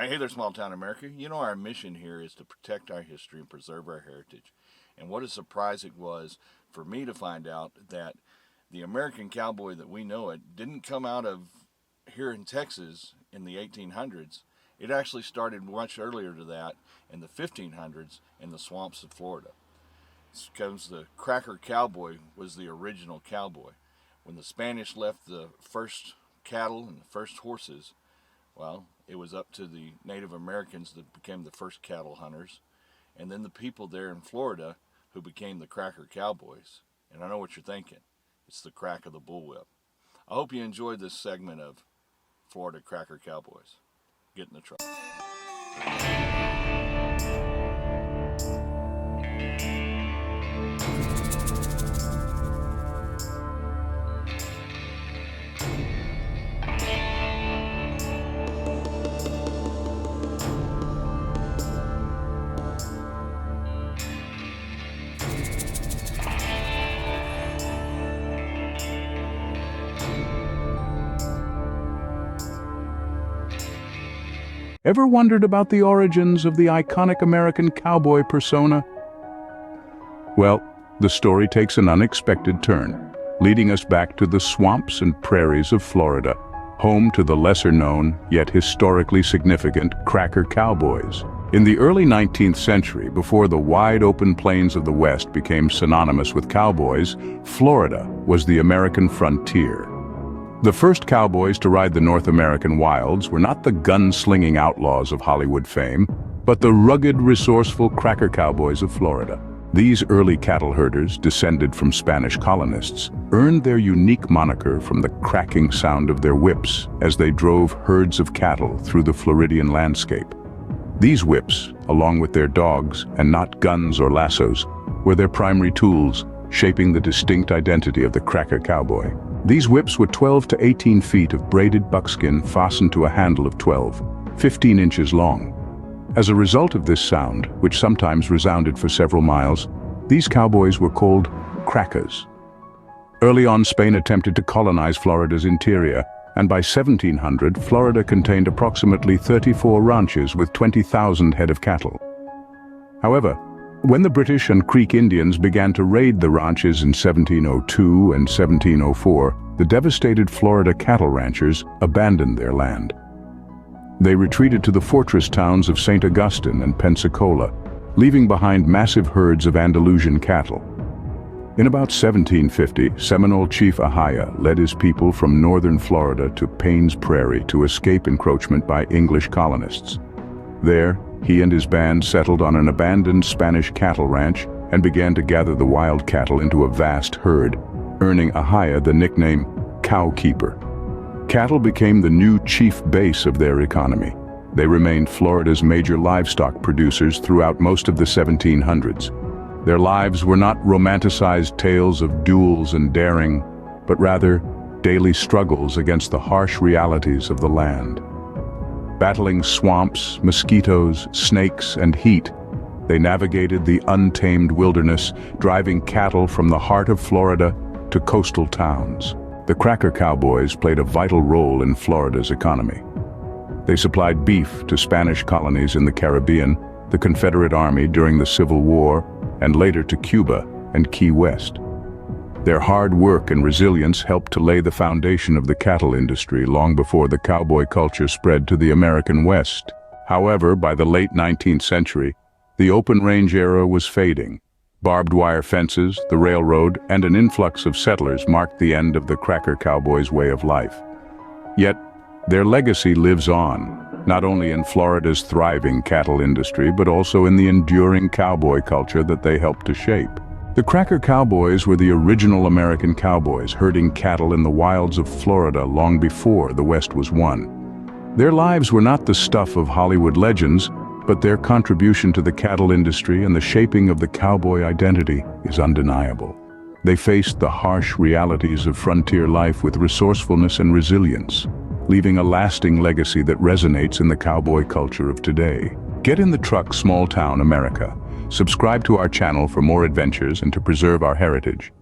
Hey there, small town America. You know, our mission here is to protect our history and preserve our heritage. And what a surprise it was for me to find out that the American cowboy that we know it didn't come out of here in Texas in the 1800s. It actually started much earlier to that in the 1500s in the swamps of Florida. It's because the cracker cowboy was the original cowboy. When the Spanish left the first cattle and the first horses, well, it was up to the Native Americans that became the first cattle hunters, and then the people there in Florida who became the cracker cowboys. And I know what you're thinking. It's the crack of the bullwhip. I hope you enjoyed this segment of Florida Cracker Cowboys. Get in the truck. Ever wondered about the origins of the iconic American cowboy persona? Well, the story takes an unexpected turn, leading us back to the swamps and prairies of Florida, home to the lesser-known, yet historically significant cracker cowboys. In the early 19th century, before the wide-open plains of the West became synonymous with cowboys, Florida was the American frontier. The first cowboys to ride the North American wilds were not the gun-slinging outlaws of Hollywood fame, but the rugged, resourceful cracker cowboys of Florida. These early cattle herders, descended from Spanish colonists, earned their unique moniker from the cracking sound of their whips as they drove herds of cattle through the Floridian landscape. These whips, along with their dogs and not guns or lassos, were their primary tools, shaping the distinct identity of the cracker cowboy. These whips were 12 to 18 feet of braided buckskin fastened to a handle of 15 inches long. As a result of this sound, which sometimes resounded for several miles, these cowboys were called crackers. Early on, Spain attempted to colonize Florida's interior, and by 1700, Florida contained approximately 34 ranches with 20,000 head of cattle. However, when the British and Creek Indians began to raid the ranches in 1702 and 1704, the devastated Florida cattle ranchers abandoned their land. They retreated to the fortress towns of St. Augustine and Pensacola, leaving behind massive herds of Andalusian cattle. In about 1750, Seminole chief Ahaya led his people from northern Florida to Payne's Prairie to escape encroachment by English colonists. There, he and his band settled on an abandoned Spanish cattle ranch and began to gather the wild cattle into a vast herd, earning Ahaya the nickname Cowkeeper. Cattle became the new chief base of their economy. They remained Florida's major livestock producers throughout most of the 1700s. Their lives were not romanticized tales of duels and daring, but rather daily struggles against the harsh realities of the land. Battling swamps, mosquitoes, snakes, and heat, they navigated the untamed wilderness, driving cattle from the heart of Florida to coastal towns. The cracker cowboys played a vital role in Florida's economy. They supplied beef to Spanish colonies in the Caribbean, the Confederate Army during the Civil War, and later to Cuba and Key West. Their hard work and resilience helped to lay the foundation of the cattle industry long before the cowboy culture spread to the American West. However, by the late 19th century, the open range era was fading. Barbed wire fences, the railroad, and an influx of settlers marked the end of the cracker cowboys' way of life. Yet, their legacy lives on, not only in Florida's thriving cattle industry, but also in the enduring cowboy culture that they helped to shape. The cracker cowboys were the original American cowboys, herding cattle in the wilds of Florida long before the West was won. Their lives were not the stuff of Hollywood legends, but their contribution to the cattle industry and the shaping of the cowboy identity is undeniable. They faced the harsh realities of frontier life with resourcefulness and resilience, leaving a lasting legacy that resonates in the cowboy culture of today. Get in the truck, small town America. Subscribe to our channel for more adventures and to preserve our heritage.